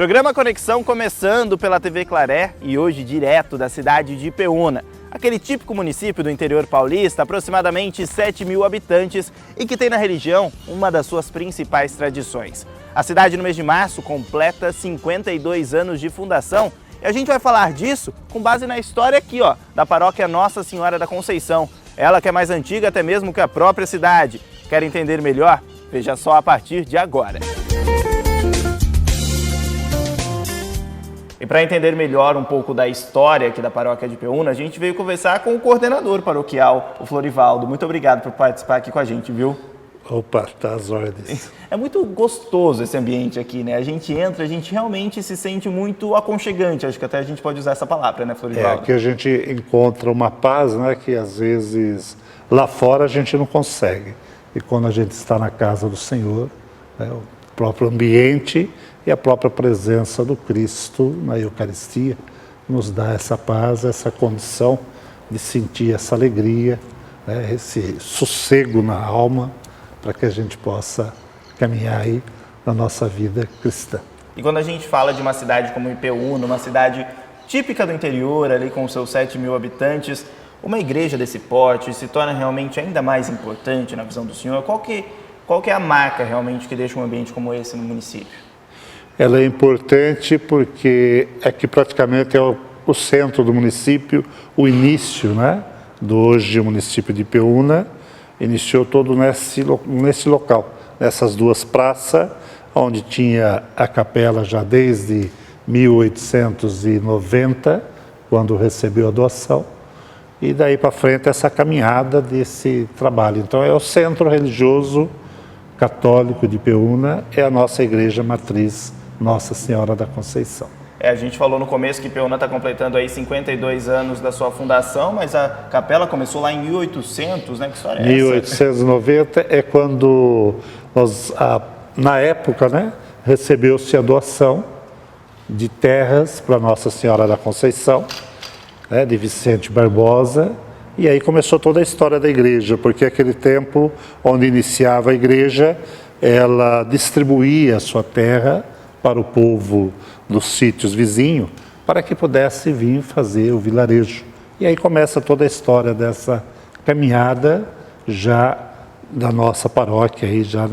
Programa Conexão começando pela TV Claré e hoje direto da cidade de Ipeúna, aquele típico município do interior paulista, aproximadamente 7.000 habitantes e que tem na religião uma das suas principais tradições. A cidade no mês de março completa 52 anos de fundação e a gente vai falar disso com base na história aqui, da paróquia Nossa Senhora da Conceição. Ela que é mais antiga até mesmo que a própria cidade. Quer entender melhor? Veja só a partir de agora. E para entender melhor um pouco da história aqui da paróquia de Ipeúna, a gente veio conversar com o coordenador paroquial, o Florivaldo. Muito obrigado por participar aqui com a gente, viu? Opa, tá às ordens. É muito gostoso esse ambiente aqui, né? A gente entra, a gente realmente se sente muito aconchegante. Acho que até a gente pode usar essa palavra, né, Florivaldo? Aqui a gente encontra uma paz, né, que às vezes lá fora a gente não consegue. E quando a gente está na casa do Senhor, né, o próprio ambiente e a própria presença do Cristo na Eucaristia nos dá essa paz, essa condição de sentir essa alegria, né, esse sossego na alma, para que a gente possa caminhar aí na nossa vida cristã. E quando a gente fala de uma cidade como Ipeúna, uma cidade típica do interior, ali com seus 7.000 habitantes, uma igreja desse porte se torna realmente ainda mais importante na visão do senhor? Qual que é a marca realmente que deixa um ambiente como esse no município? Ela é importante porque aqui praticamente é o centro do município, o início, né, do hoje município de Ipeúna, iniciou todo nesse local, nessas duas praças, onde tinha a capela já desde 1890, quando recebeu a doação, e daí para frente essa caminhada desse trabalho. Então é o centro religioso católico de Ipeúna, é a nossa igreja matriz, Nossa Senhora da Conceição. A gente falou no começo que Ipeúna está completando aí 52 anos da sua fundação, mas a capela começou lá em 1800, né? Que história é essa? 1890 é quando nós, na época, né, recebeu-se a doação de terras para Nossa Senhora da Conceição, né, de Vicente Barbosa, e aí começou toda a história da igreja, porque aquele tempo onde iniciava a igreja, ela distribuía a sua terra para o povo dos sítios vizinhos, para que pudesse vir fazer o vilarejo. E aí começa toda a história dessa caminhada já da nossa paróquia, aí já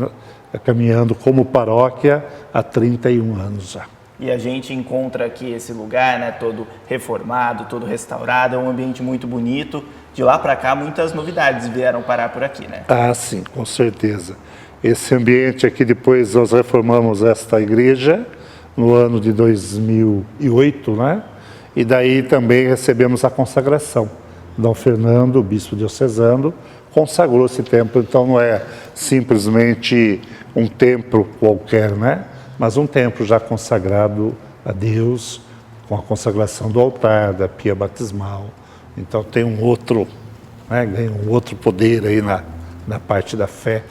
caminhando como paróquia há 31 anos já. E a gente encontra aqui esse lugar, né, todo reformado, todo restaurado, é um ambiente muito bonito. De lá para cá, muitas novidades vieram parar por aqui, né? Ah, sim, com certeza. Esse ambiente aqui, depois nós reformamos esta igreja no ano de 2008, né? E daí também recebemos a consagração. Dom Fernando, o bispo diocesano, consagrou esse templo. Então não é simplesmente um templo qualquer, né? Mas um templo já consagrado a Deus, com a consagração do altar, da pia batismal. Então tem um outro, né, ganha um outro poder aí na parte da fé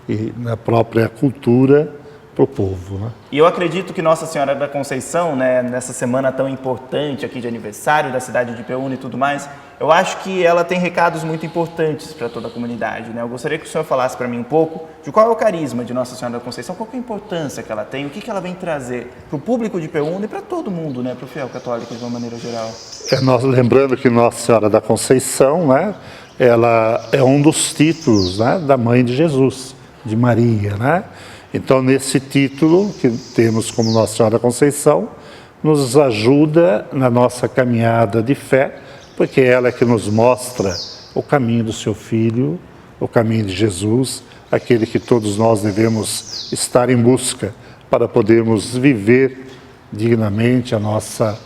e na própria cultura para o povo, né? E eu acredito que Nossa Senhora da Conceição, né, nessa semana tão importante aqui de aniversário da cidade de Ipeúna e tudo mais, eu acho que ela tem recados muito importantes para toda a comunidade, né? Eu gostaria que o senhor falasse para mim um pouco de qual é o carisma de Nossa Senhora da Conceição, qual é a importância que ela tem, o que ela vem trazer para o público de Ipeúna e para todo mundo, né, para o fiel católico de uma maneira geral. Lembrando que Nossa Senhora da Conceição, né, ela é um dos títulos, né, da Mãe de Jesus, de Maria, né? Então, nesse título que temos como Nossa Senhora da Conceição, nos ajuda na nossa caminhada de fé, porque ela é que nos mostra o caminho do seu Filho, o caminho de Jesus, aquele que todos nós devemos estar em busca para podermos viver dignamente a nossa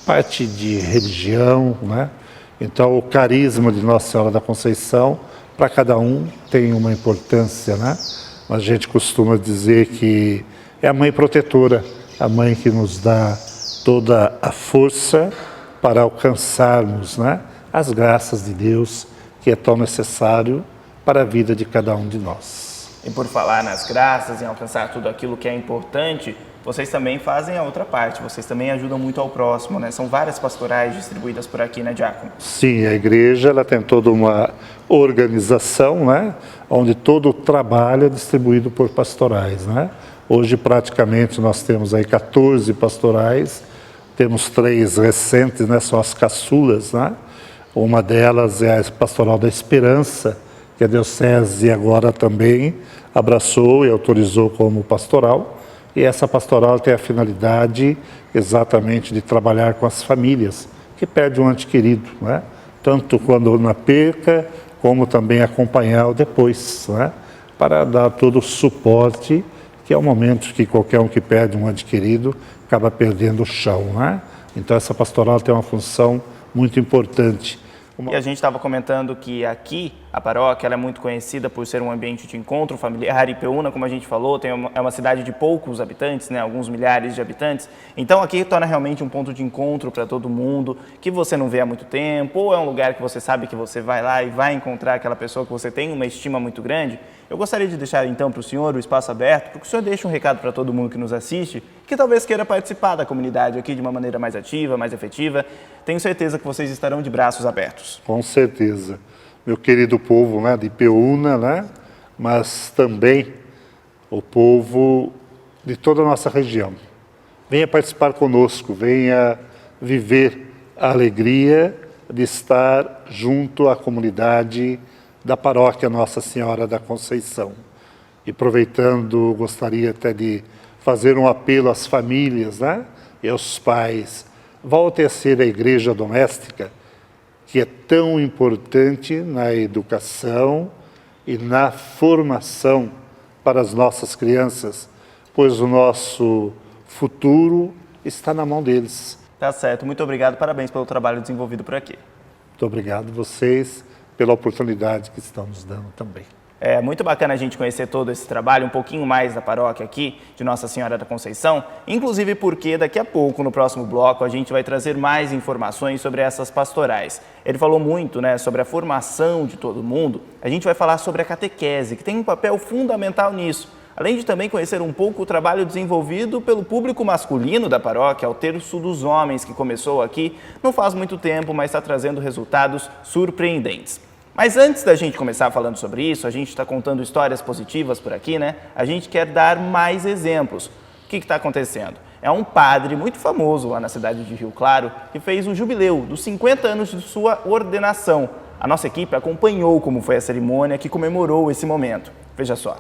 parte de religião, né? Então, o carisma de Nossa Senhora da Conceição, para cada um, tem uma importância, né? A gente costuma dizer que é a mãe protetora, a mãe que nos dá toda a força para alcançarmos, né, as graças de Deus, que é tão necessário para a vida de cada um de nós. E por falar nas graças, em alcançar tudo aquilo que é importante, vocês também fazem a outra parte, vocês também ajudam muito ao próximo, né? São várias pastorais distribuídas por aqui, né, Diácono? Sim, a igreja ela tem toda uma organização, né, onde todo o trabalho é distribuído por pastorais, né? Hoje, praticamente, nós temos aí 14 pastorais, temos 3 recentes, né, são as caçulas, né? Uma delas é a Pastoral da Esperança, que a Diocese agora também abraçou e autorizou como pastoral. E essa pastoral tem a finalidade exatamente de trabalhar com as famílias que perdem um ente querido, né? Tanto quando na perca, como também acompanhar o depois, né? Para dar todo o suporte, que é o momento que qualquer um que perde um ente querido acaba perdendo o chão, né? Então essa pastoral tem uma função muito importante. E a gente estava comentando que aqui a paróquia ela é muito conhecida por ser um ambiente de encontro familiar, e Ipeúna, como a gente falou, é uma cidade de poucos habitantes, né, alguns milhares de habitantes. Então aqui torna realmente um ponto de encontro para todo mundo, que você não vê há muito tempo, ou é um lugar que você sabe que você vai lá e vai encontrar aquela pessoa que você tem uma estima muito grande. Eu gostaria de deixar então para o senhor o espaço aberto, para que o senhor deixe um recado para todo mundo que nos assiste, que talvez queira participar da comunidade aqui de uma maneira mais ativa, mais efetiva. Tenho certeza que vocês estarão de braços abertos. Com certeza. Meu querido povo, né, de Ipeúna, né, mas também o povo de toda a nossa região. Venha participar conosco, venha viver a alegria de estar junto à comunidade da paróquia Nossa Senhora da Conceição. E aproveitando, gostaria até de fazer um apelo às famílias, né, e aos pais. Voltem a ser a igreja doméstica, que é tão importante na educação e na formação para as nossas crianças, pois o nosso futuro está na mão deles. Tá certo, muito obrigado, parabéns pelo trabalho desenvolvido por aqui. Muito obrigado a vocês pela oportunidade que estão nos dando também. É muito bacana a gente conhecer todo esse trabalho, um pouquinho mais da paróquia aqui, de Nossa Senhora da Conceição, inclusive porque daqui a pouco, no próximo bloco, a gente vai trazer mais informações sobre essas pastorais. Ele falou muito, né, sobre a formação de todo mundo, a gente vai falar sobre a catequese, que tem um papel fundamental nisso, além de também conhecer um pouco o trabalho desenvolvido pelo público masculino da paróquia, o Terço dos Homens, que começou aqui não faz muito tempo, mas está trazendo resultados surpreendentes. Mas antes da gente começar falando sobre isso, a gente está contando histórias positivas por aqui, né? A gente quer dar mais exemplos. O que está acontecendo? É um padre muito famoso lá na cidade de Rio Claro que fez o jubileu dos 50 anos de sua ordenação. A nossa equipe acompanhou como foi a cerimônia que comemorou esse momento. Veja só.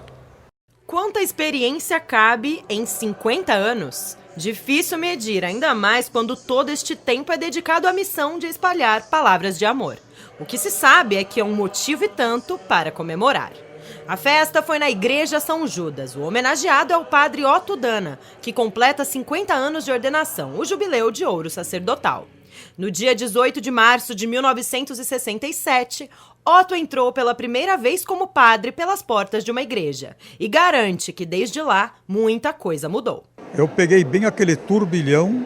Quanta experiência cabe em 50 anos? Difícil medir, ainda mais quando todo este tempo é dedicado à missão de espalhar palavras de amor. O que se sabe é que é um motivo e tanto para comemorar. A festa foi na Igreja São Judas. O homenageado é o padre Otto Dana, que completa 50 anos de ordenação, o jubileu de ouro sacerdotal. No dia 18 de março de 1967, Otto entrou pela primeira vez como padre pelas portas de uma igreja e garante que desde lá muita coisa mudou. Eu peguei bem aquele turbilhão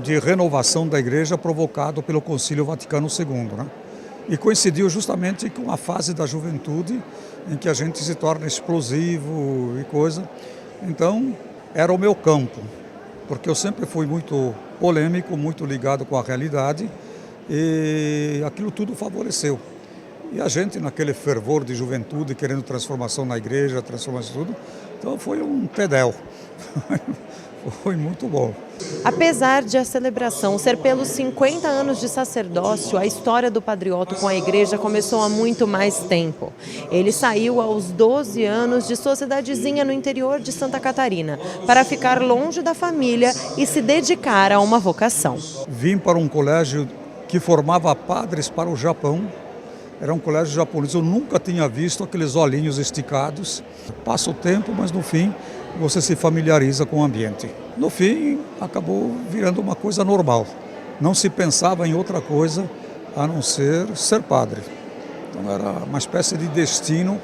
de renovação da igreja provocado pelo Concílio Vaticano II, né? E coincidiu justamente com a fase da juventude em que a gente se torna explosivo e coisa. Então, era o meu campo, porque eu sempre fui muito polêmico, muito ligado com a realidade e aquilo tudo favoreceu. E a gente, naquele fervor de juventude, querendo transformação na igreja, transformação tudo, então foi um pedel. Foi muito bom. Apesar de a celebração ser pelos 50 anos de sacerdócio, a história do Padre Otto com a igreja começou há muito mais tempo. Ele saiu aos 12 anos de sua cidadezinha no interior de Santa Catarina para ficar longe da família e se dedicar a uma vocação. Vim para um colégio que formava padres para o Japão. Era um colégio japonês. Eu nunca tinha visto aqueles olhinhos esticados. Passa o tempo, mas no fim você se familiariza com o ambiente. No fim, acabou virando uma coisa normal. Não se pensava em outra coisa a não ser padre. Então era uma espécie de destino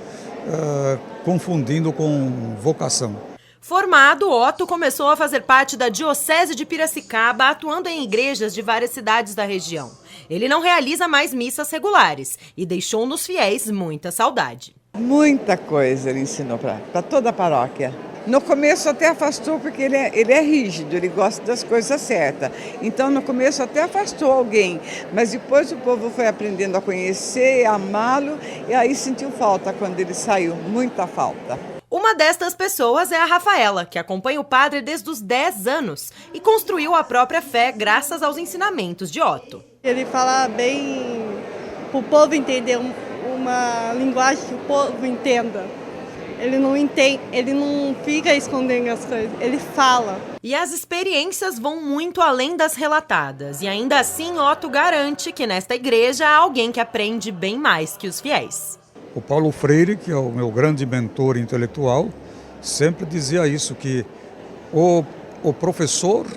confundindo com vocação. Formado, Otto começou a fazer parte da Diocese de Piracicaba, atuando em igrejas de várias cidades da região. Ele não realiza mais missas regulares e deixou nos fiéis muita saudade. Muita coisa ele ensinou para toda a paróquia. No começo até afastou porque ele é rígido, ele gosta das coisas certas. Então no começo até afastou alguém, mas depois o povo foi aprendendo a conhecer, a amá-lo e aí sentiu falta quando ele saiu, muita falta. Uma destas pessoas é a Rafaela, que acompanha o padre desde os 10 anos e construiu a própria fé graças aos ensinamentos de Otto. Ele fala bem para o povo entender uma linguagem que o povo entenda. Ele não fica escondendo as coisas, ele fala. E as experiências vão muito além das relatadas. E ainda assim, Otto garante que nesta igreja há alguém que aprende bem mais que os fiéis. O Paulo Freire, que é o meu grande mentor intelectual, sempre dizia isso, que o professor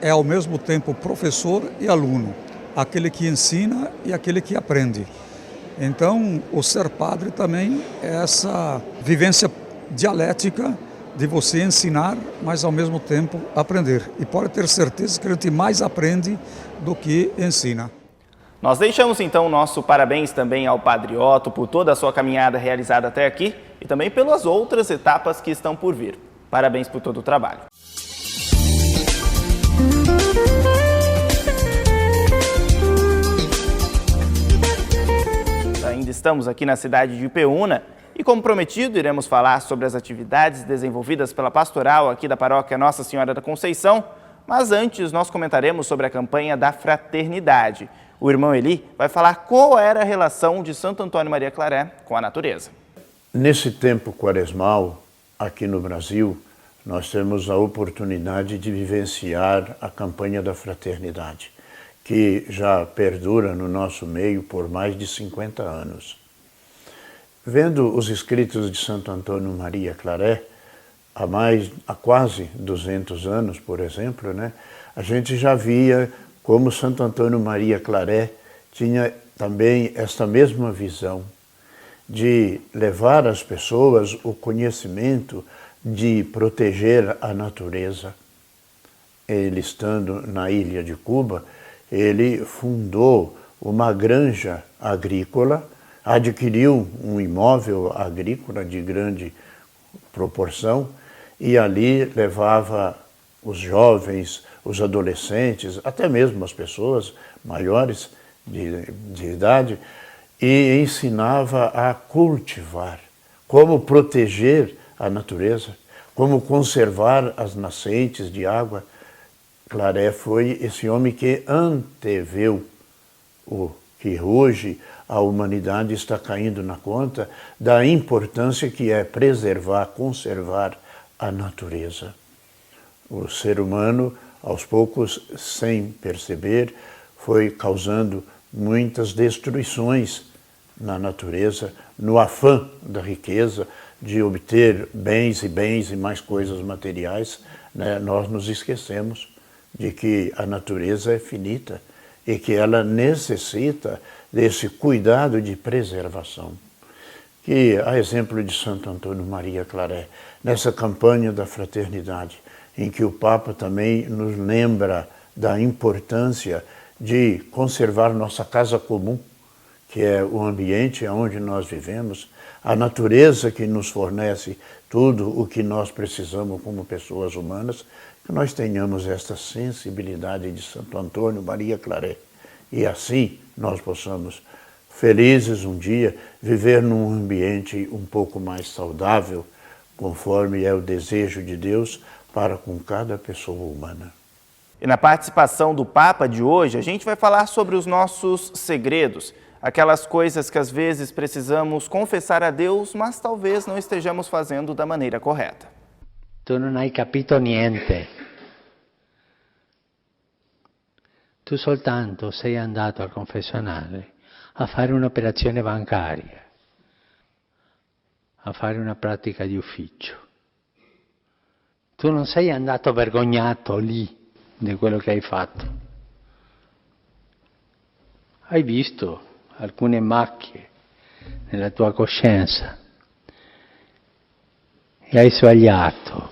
é ao mesmo tempo professor e aluno, aquele que ensina e aquele que aprende. Então, o ser padre também é essa vivência dialética de você ensinar, mas ao mesmo tempo aprender. E pode ter certeza que a gente mais aprende do que ensina. Nós deixamos então o nosso parabéns também ao Padre Otto por toda a sua caminhada realizada até aqui e também pelas outras etapas que estão por vir. Parabéns por todo o trabalho. Ainda estamos aqui na cidade de Ipeúna e, como prometido, iremos falar sobre as atividades desenvolvidas pela pastoral aqui da paróquia Nossa Senhora da Conceição, mas antes nós comentaremos sobre a campanha da fraternidade. O irmão Eli vai falar qual era a relação de Santo Antônio Maria Claret com a natureza. Nesse tempo quaresmal, aqui no Brasil, nós temos a oportunidade de vivenciar a campanha da fraternidade, que já perdura no nosso meio por mais de 50 anos. Vendo os escritos de Santo Antônio Maria Claret, há quase 200 anos, por exemplo, a gente já via como Santo Antônio Maria Claret tinha também esta mesma visão de levar às pessoas o conhecimento de proteger a natureza. Ele, estando na ilha de Cuba, ele fundou uma granja agrícola, adquiriu um imóvel agrícola de grande proporção e ali levava os jovens, os adolescentes, até mesmo as pessoas maiores de idade, e ensinava a cultivar, como proteger a natureza, como conservar as nascentes de água. Claret foi esse homem que anteveu o que hoje a humanidade está caindo na conta da importância que é preservar, conservar a natureza. O ser humano, aos poucos, sem perceber, foi causando muitas destruições na natureza, no afã da riqueza, de obter bens e mais coisas materiais, nós nos esquecemos de que a natureza é finita e que ela necessita desse cuidado de preservação. Que, a exemplo de Santo Antônio Maria Claret, nessa campanha da fraternidade, em que o Papa também nos lembra da importância de conservar nossa casa comum, que é o ambiente onde nós vivemos, a natureza que nos fornece tudo o que nós precisamos como pessoas humanas, que nós tenhamos esta sensibilidade de Santo Antônio Maria Claret. E assim nós possamos, felizes um dia, viver num ambiente um pouco mais saudável, conforme é o desejo de Deus para com cada pessoa humana. E na participação do Papa de hoje, a gente vai falar sobre os nossos segredos, aquelas coisas que às vezes precisamos confessar a Deus, mas talvez não estejamos fazendo da maneira correta. Tu non hai capito niente. Tu soltanto sei andato al confessionale a fare un'operazione bancaria, a fare una pratica di ufficio. Tu non sei andato vergognato lì di quello che hai fatto. Hai visto alcune macchie nella tua coscienza e hai sbagliato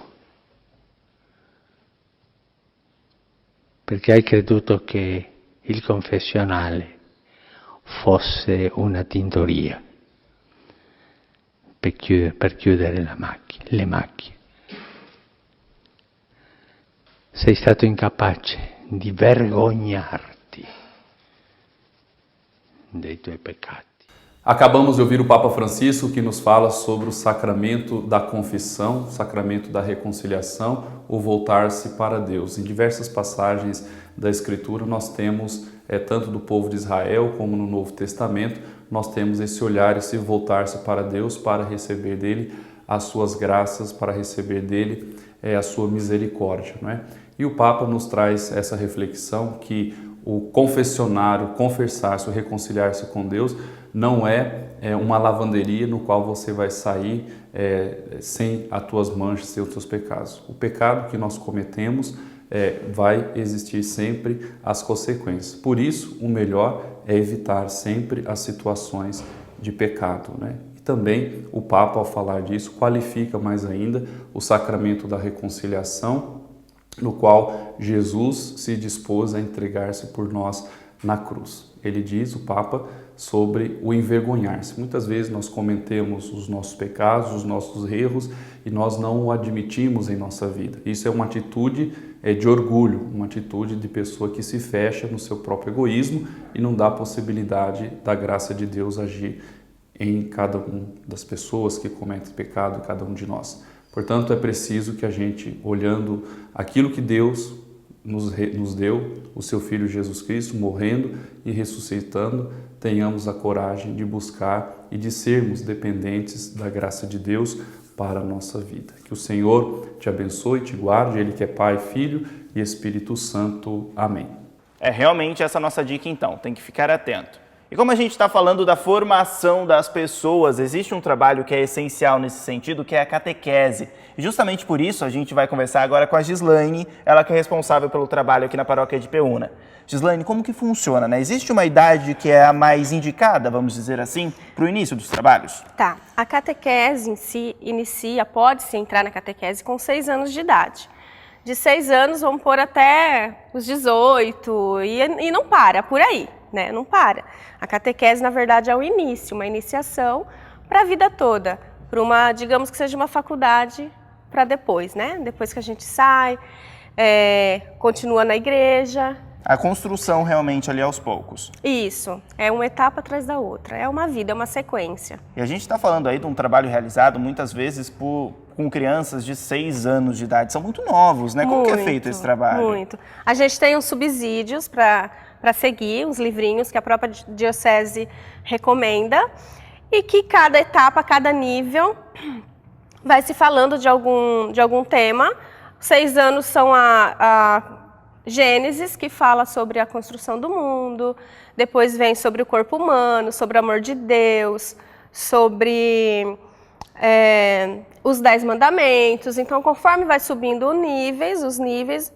perché hai creduto che il confessionale fosse una tintoria per chiudere le macchie. Sei stato incapace di vergognarti dei tuoi peccati. Acabamos de ouvir o Papa Francisco, que nos fala sobre o sacramento da confissão, o sacramento da reconciliação, o voltar-se para Deus. Em diversas passagens da Escritura nós temos, tanto do povo de Israel como no Novo Testamento, nós temos esse olhar, esse voltar-se para Deus, para receber dele as suas graças, para receber dele a sua misericórdia, não é? E o Papa nos traz essa reflexão que o confessionário, confessar-se, o reconciliar-se com Deus, não é uma lavanderia no qual você vai sair sem as tuas manchas, sem os teus pecados. O pecado que nós cometemos vai existir sempre as consequências. Por isso, o melhor é evitar sempre as situações de pecado, né? E também o Papa, ao falar disso, qualifica mais ainda o sacramento da reconciliação, no qual Jesus se dispôs a entregar-se por nós na cruz. Ele diz, o Papa, sobre o envergonhar-se. Muitas vezes nós cometemos os nossos pecados, os nossos erros e nós não o admitimos em nossa vida. Isso é uma atitude de orgulho, uma atitude de pessoa que se fecha no seu próprio egoísmo e não dá a possibilidade da graça de Deus agir em cada uma das pessoas que cometem pecado, cada um de nós. Portanto, é preciso que a gente, olhando aquilo que Deus nos deu, o seu Filho Jesus Cristo, morrendo e ressuscitando, tenhamos a coragem de buscar e de sermos dependentes da graça de Deus para a nossa vida. Que o Senhor te abençoe, te guarde, Ele que é Pai, Filho e Espírito Santo. Amém. É realmente essa nossa dica então, tem que ficar atento. E como a gente está falando da formação das pessoas, existe um trabalho que é essencial nesse sentido, que é a catequese. E justamente por isso a gente vai conversar agora com a Gislaine, ela que é responsável pelo trabalho aqui na paróquia de Peúna. Gislaine, como que funciona, né? Existe uma idade que é a mais indicada, vamos dizer assim, para o início dos trabalhos? Tá, a catequese em si pode-se entrar na catequese com 6 anos de idade. De 6 anos vamos pôr até os 18 e não para, por aí. Né? Não para. A catequese, na verdade, é o início, uma iniciação para a vida toda, para uma, digamos que seja uma faculdade para depois, né? Depois que a gente sai, continua na igreja. A construção realmente ali aos poucos. Isso, é uma etapa atrás da outra, é uma vida, é uma sequência. E a gente está falando aí de um trabalho realizado muitas vezes com crianças de 6 anos de idade, são muito novos, né? Como que é feito esse trabalho? Muito. A gente tem uns subsídios para seguir, uns livrinhos que a própria diocese recomenda e que cada etapa, cada nível vai se falando de algum tema. 6 anos são a Gênesis, que fala sobre a construção do mundo, depois vem sobre o corpo humano, sobre o amor de Deus, sobre os 10 mandamentos. Então, conforme vai subindo os níveis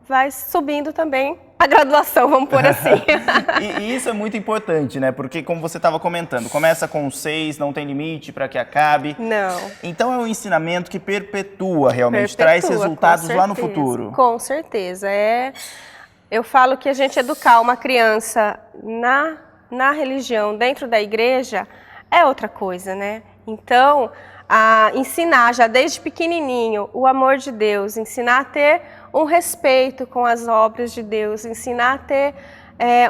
vai subindo também a graduação, vamos por assim. E isso é muito importante, né? Porque, como você estava comentando, começa com 6, não tem limite para que acabe. Não. Então, é um ensinamento que perpetua realmente, traz resultados lá no futuro. Com certeza. Eu falo que a gente educar uma criança na religião, dentro da igreja, é outra coisa, né? Então, ensinar já desde pequenininho o amor de Deus, ensinar a ter um respeito com as obras de Deus, ensinar a ter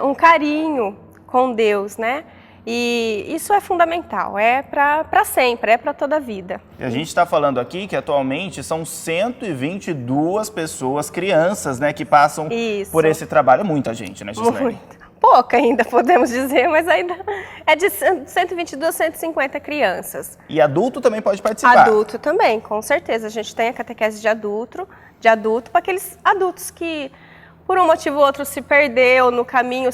um carinho com Deus, né? E isso é fundamental, é para sempre, é para toda a vida. E a gente está falando aqui que atualmente são 122 pessoas, crianças, né, que passam por esse trabalho. É muita gente, né, Gislaine? Muita. Pouca ainda, podemos dizer, mas ainda é de 122, 150 crianças. E adulto também pode participar? Adulto também, com certeza. A gente tem a catequese de adulto para aqueles adultos que, por um motivo ou outro, se perdeu no caminho,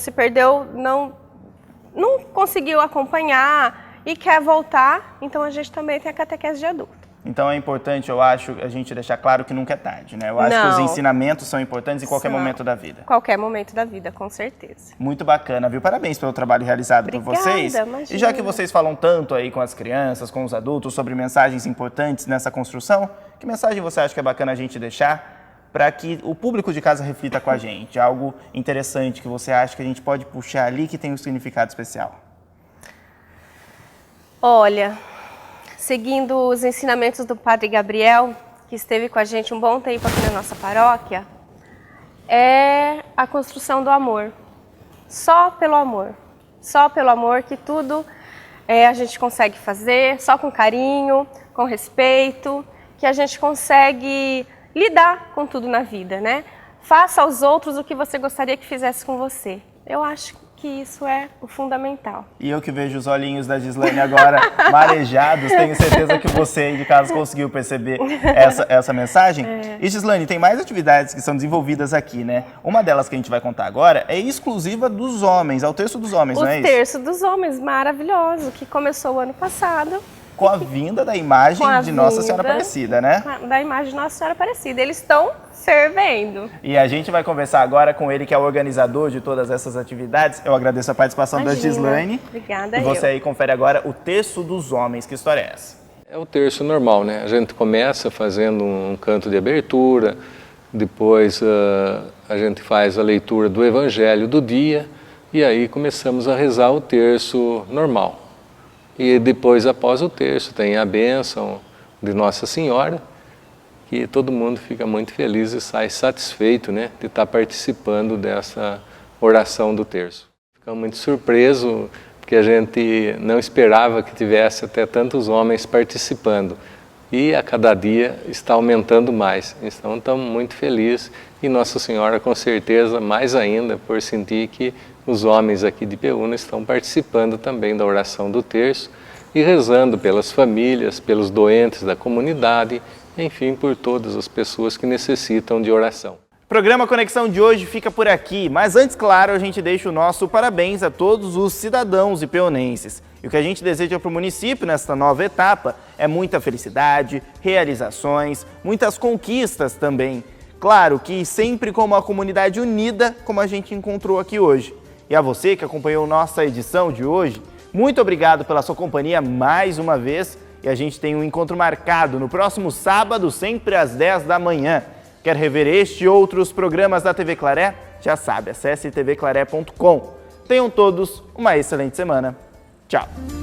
não conseguiu acompanhar e quer voltar. Então, a gente também tem a catequese de adulto. Então é importante, eu acho, a gente deixar claro que nunca é tarde, né? Eu acho que os ensinamentos são importantes em qualquer momento da vida. Qualquer momento da vida, com certeza. Muito bacana, viu? Parabéns pelo trabalho realizado por vocês. Imagina. E já que vocês falam tanto aí com as crianças, com os adultos, sobre mensagens importantes nessa construção, que mensagem você acha que é bacana a gente deixar para que o público de casa reflita com a gente? Algo interessante que você acha que a gente pode puxar ali que tem um significado especial? Olha, seguindo os ensinamentos do Padre Gabriel, que esteve com a gente um bom tempo aqui na nossa paróquia, é a construção do amor. Só pelo amor que tudo a gente consegue fazer, só com carinho, com respeito, que a gente consegue lidar com tudo na vida, né? Faça aos outros o que você gostaria que fizesse com você. Eu acho que isso é o fundamental. E eu que vejo os olhinhos da Gislaine agora marejados, tenho certeza que você aí de casa conseguiu perceber essa mensagem. E Gislaine, tem mais atividades que são desenvolvidas aqui, né? Uma delas que a gente vai contar agora é exclusiva dos homens, é o Terço dos Homens, não é isso? O Terço dos Homens, maravilhoso, que começou o ano passado. Com a vinda da imagem de Nossa Senhora Aparecida, né? Da imagem de Nossa Senhora Aparecida. Eles estão fervendo. E a gente vai conversar agora com ele, que é o organizador de todas essas atividades. Eu agradeço a participação da Gislaine. Obrigada. E você aí confere agora o Terço dos Homens. Que história é essa? É o terço normal, né? A gente começa fazendo um canto de abertura, depois a gente faz a leitura do Evangelho do dia e aí começamos a rezar o terço normal. E depois, após o terço, tem a bênção de Nossa Senhora, que todo mundo fica muito feliz e sai satisfeito, né, de estar participando dessa oração do terço. Fica muito surpreso, porque a gente não esperava que tivesse até tantos homens participando. E a cada dia está aumentando mais. Então, estamos muito felizes e Nossa Senhora, com certeza, mais ainda, por sentir que os homens aqui de Ipeúna estão participando também da oração do terço e rezando pelas famílias, pelos doentes da comunidade, enfim, por todas as pessoas que necessitam de oração. O programa Conexão de hoje fica por aqui, mas antes, claro, a gente deixa o nosso parabéns a todos os cidadãos ipeunenses. E o que a gente deseja para o município nesta nova etapa é muita felicidade, realizações, muitas conquistas também. Claro que sempre com uma comunidade unida, como a gente encontrou aqui hoje. E a você que acompanhou nossa edição de hoje, muito obrigado pela sua companhia mais uma vez. E a gente tem um encontro marcado no próximo sábado, sempre às 10 da manhã. Quer rever este e outros programas da TV Claré? Já sabe, acesse tvclaré.com. Tenham todos uma excelente semana. Tchau!